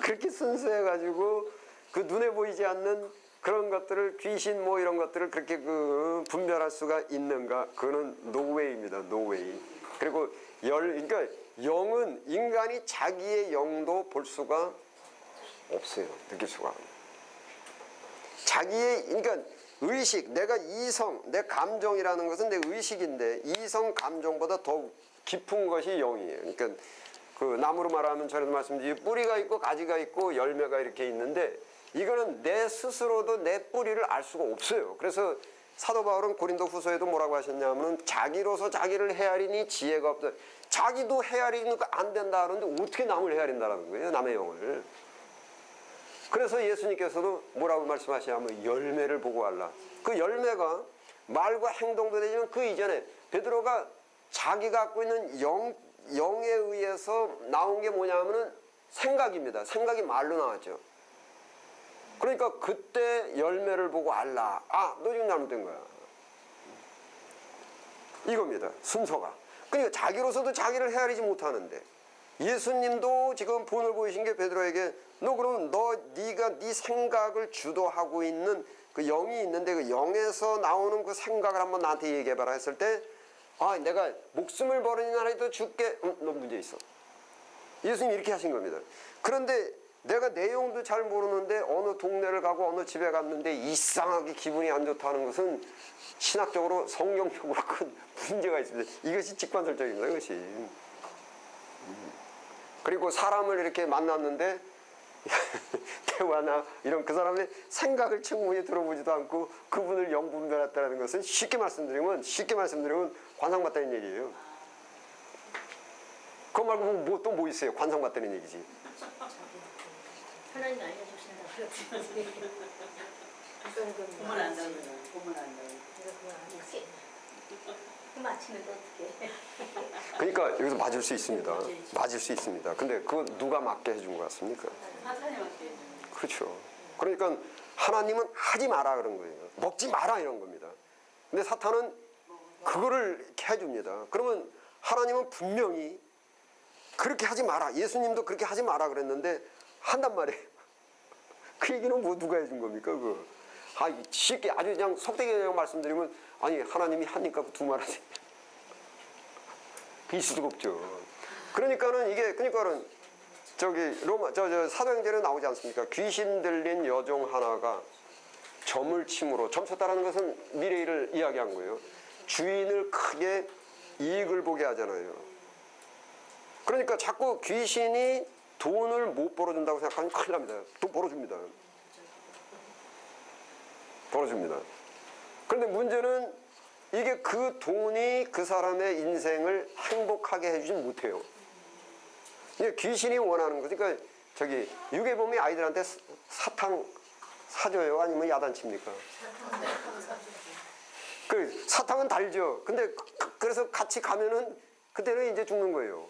그렇게 순수해가지고 그 눈에 보이지 않는 그런 것들을 귀신 뭐 이런 것들을 그렇게 분별할 수가 있는가? 그거는 노웨이입니다. 노웨이. 그리고 그러니까 영은 인간이 자기의 영도 볼 수가 없어요. 느낄 수가. 자기의 그러니까 의식, 내가 이성, 내 감정이라는 것은 내 의식인데 이성 감정보다 더 깊은 것이 영이에요. 그러니까 그 나무로 말하면 전에도 말씀드린 뿌리가 있고 가지가 있고 열매가 이렇게 있는데 이거는 내 스스로도 내 뿌리를 알 수가 없어요. 그래서 사도 바울은 고린도 후서에도 뭐라고 하셨냐면 자기로서 자기를 헤아리니 지혜가 없다. 자기도 헤아리는 거 안 된다 하는데 어떻게 남을 헤아린다라는 거예요. 남의 영을. 그래서 예수님께서도 뭐라고 말씀하시냐면 열매를 보고 알라. 그 열매가 말과 행동도 되지만 그 이전에 베드로가 자기가 갖고 있는 영에 의해서 나온 게 뭐냐면은 생각입니다. 생각이 말로 나왔죠. 그러니까 그때 열매를 보고 알라. 아, 너 지금 잘못된 거야. 이겁니다. 순서가. 그러니까 자기로서도 자기를 헤아리지 못하는데 예수님도 지금 본을 보이신 게 베드로에게 너 그럼 네가 네 생각을 주도하고 있는 그 영이 있는데 그 영에서 나오는 그 생각을 한번 나한테 얘기해봐라 했을 때 아, 내가 목숨을 버리는 하나도 죽게. 너 문제 있어. 예수님이 이렇게 하신 겁니다. 그런데 내가 내용도 잘 모르는데 어느 동네를 가고 어느 집에 갔는데 이상하게 기분이 안 좋다는 것은 신학적으로 성경적으로 큰 문제가 있습니다. 이것이 직관설적입니다. 이것이. 그리고 사람을 이렇게 만났는데 대화나 이런 그 사람의 생각을 충분히 들어보지도 않고 그분을 영분별했다는 것은 쉽게 말씀드리면 관상봤다는 얘기예요. 그거 말고 또 뭐 있어요? 관상봤다는 얘기지. 하나님 알려주신다 그랬지. 보면 안다고요. 보면 안다고. 그 맞히면 또 어떻게? 그러니까 여기서 맞을 수 있습니다. 맞을 수 있습니다. 근데 그건 누가 맞게 해준 것 같습니까? 사탄이 맞게. 그렇죠. 그러니까 하나님은 하지 마라 그런 거예요. 먹지 마라 이런 겁니다. 근데 사탄은 그거를 이렇게 해줍니다. 그러면 하나님은 분명히 그렇게 하지 마라. 예수님도 그렇게 하지 마라 그랬는데 한단 말이에요. 그 얘기는 뭐 누가 해준 겁니까? 그거. 아, 쉽게 아주 그냥 속되게 말씀드리면 아니 하나님이 하니까 두 말 하세요. 있을 수가 없죠. 그러니까는 저기 로마 사도행전에 나오지 않습니까? 귀신 들린 여종 하나가 점을 침으로 점 쳤다라는 것은 미래일을 이야기한 거예요. 주인을 크게 이익을 보게 하잖아요. 그러니까 자꾸 귀신이 돈을 못 벌어준다고 생각하면 큰일 납니다. 돈 벌어줍니다. 벌어줍니다. 그런데 문제는 이게 그 돈이 그 사람의 인생을 행복하게 해주지 못해요. 이게 귀신이 원하는 거죠. 그러니까 저기 유괴범이 아이들한테 사탕 사줘요? 아니면 야단칩니까? 그 사탕은 달죠. 근데 그래서 같이 가면은 그때는 이제 죽는 거예요.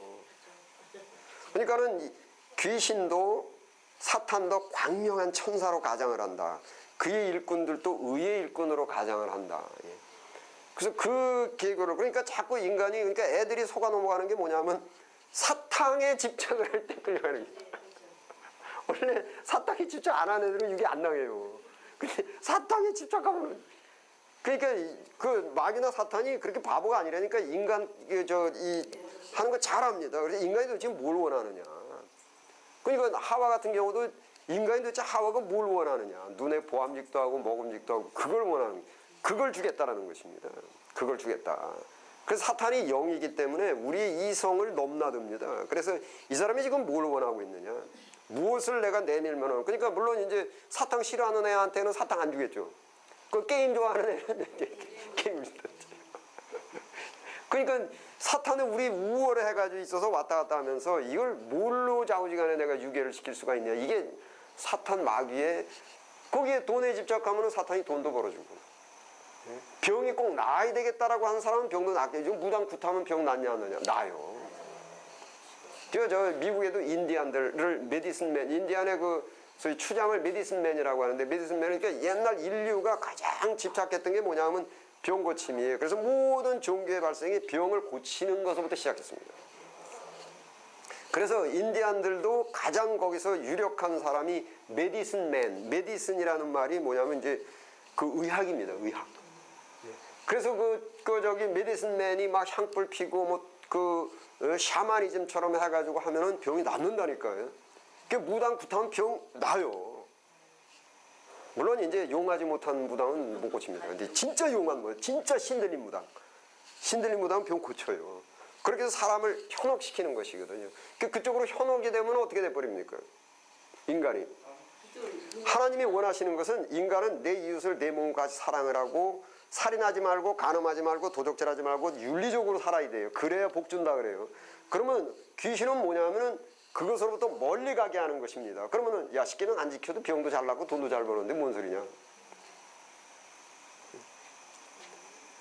그러니까는 귀신도 사탄도 광명한 천사로 가장을 한다. 그의 일꾼들도 의의 일꾼으로 가장을 한다. 그래서 그 계교를 그러니까 자꾸 인간이 그러니까 애들이 속아 넘어가는 게 뭐냐면 사탕에 집착을 할 때 끌려가는 거예요. 원래 사탕에 집착 안 하는 애들은 이게 안 나해요. 근데 사탕에 집착하면 그러니까 그 마귀나 사탄이 그렇게 바보가 아니라니까 인간 하는 거 잘합니다. 그래서 인간이 도대체 뭘 원하느냐. 그러니까 하와 같은 경우도 인간이 도대체 하와가 뭘 원하느냐. 눈에 보암직도 하고 먹음직도 하고 그걸 원하는 거예요. 그걸 주겠다라는 것입니다. 그걸 주겠다. 그래서 사탄이 영이기 때문에 우리의 이성을 넘나듭니다. 그래서 이 사람이 지금 뭘 원하고 있느냐. 무엇을 내가 내밀면 그러니까 물론 이제 사탕 싫어하는 애한테는 사탕 안 주겠죠. 그 게임 좋아하는 애는 게임을 주겠죠. 그러니까 사탄은 우리 우월해 해가지고 있어서 왔다 갔다 하면서 이걸 뭘로 좌우지간에 내가 유괴를 시킬 수가 있냐. 이게 사탄 마귀의 거기에 돈에 집착하면 사탄이 돈도 벌어주고 병이 꼭 나아야 되겠다라고 하는 사람은 병도 낫게 해주고 무당굿하면 병 낫냐 안 나냐? 나요. 저 미국에도 인디안들을 메디슨맨 인디안의 소위 추장을 메디슨맨이라고 하는데 메디슨맨은 그러니까 옛날 인류가 가장 집착했던 게 뭐냐면 병 고침이에요. 그래서 모든 종교의 발생이 병을 고치는 것부터 시작했습니다. 그래서 인디안들도 가장 거기서 유력한 사람이 메디슨맨, 메디슨이라는 말이 뭐냐면 이제 그 의학입니다. 의학. 그래서 저기 메디슨맨이 막 향불 피고 뭐 샤머니즘처럼 해가지고 하면은 병이 낫는다니까요. 그 무당 굿하면 병 나요. 물론 이제 용하지 못한 무당은 못 고칩니다. 근데 진짜 용한 뭐 진짜 신들린 무당은 병 고쳐요. 그렇게 해서 사람을 현혹시키는 것이거든요. 그쪽으로 현혹이 되면 어떻게 돼버립니까? 인간이. 하나님이 원하시는 것은 인간은 내 이웃을 내 몸과 같이 사랑을 하고 살인하지 말고 간음하지 말고 도적질하지 말고 윤리적으로 살아야 돼요. 그래야 복 준다 그래요. 그러면 귀신은 뭐냐면은 그것으로부터 멀리 가게 하는 것입니다. 그러면은 야 식기는 안 지켜도 병도 잘 나고 돈도 잘 버는데 뭔 소리냐.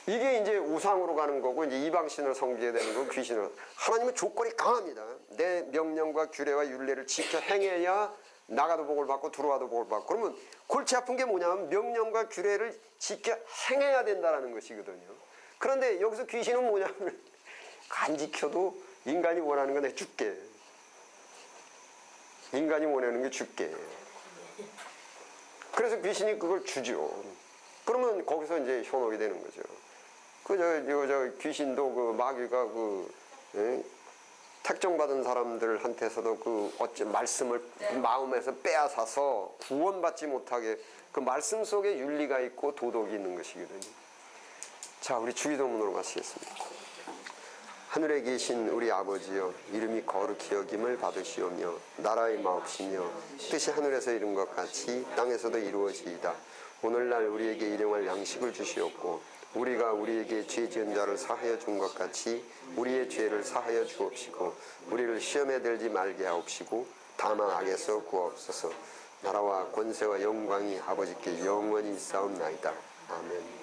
이게 이제 우상으로 가는 거고 이제 이방신을 섬기게 되는 거고 귀신을. 하나님은 조건이 강합니다. 내 명령과 규례와 율례를 지켜 행해야 나가도 복을 받고 들어와도 복을 받고. 그러면 골치 아픈 게 뭐냐면 명령과 규례를 지켜 행해야 된다는 것이거든요. 그런데 여기서 귀신은 뭐냐면 안 지켜도 인간이 원하는 건 내가 줄게. 인간이 원하는 게 줄게. 그래서 귀신이 그걸 주죠. 그러면 거기서 이제 현혹이 되는 거죠. 저 귀신도 그 마귀가 택정받은 사람들한테서도 어째 말씀을 마음에서 빼앗아서 구원받지 못하게 그 말씀 속에 윤리가 있고 도덕이 있는 것이거든요. 자, 우리 주기도문으로 마치겠습니다. 하늘에 계신 우리 아버지여, 이름이 거룩히 여김을 받으시오며 나라의 마옵시며 뜻이 하늘에서 이룬 것 같이 땅에서도 이루어지이다. 오늘날 우리에게 일용할 양식을 주시옵고 우리가 우리에게 죄 지은 자를 사하여 준 것 같이 우리의 죄를 사하여 주옵시고 우리를 시험에 들지 말게 하옵시고 다만 악에서 구하옵소서. 나라와 권세와 영광이 아버지께 영원히 있사옵나이다. 아멘.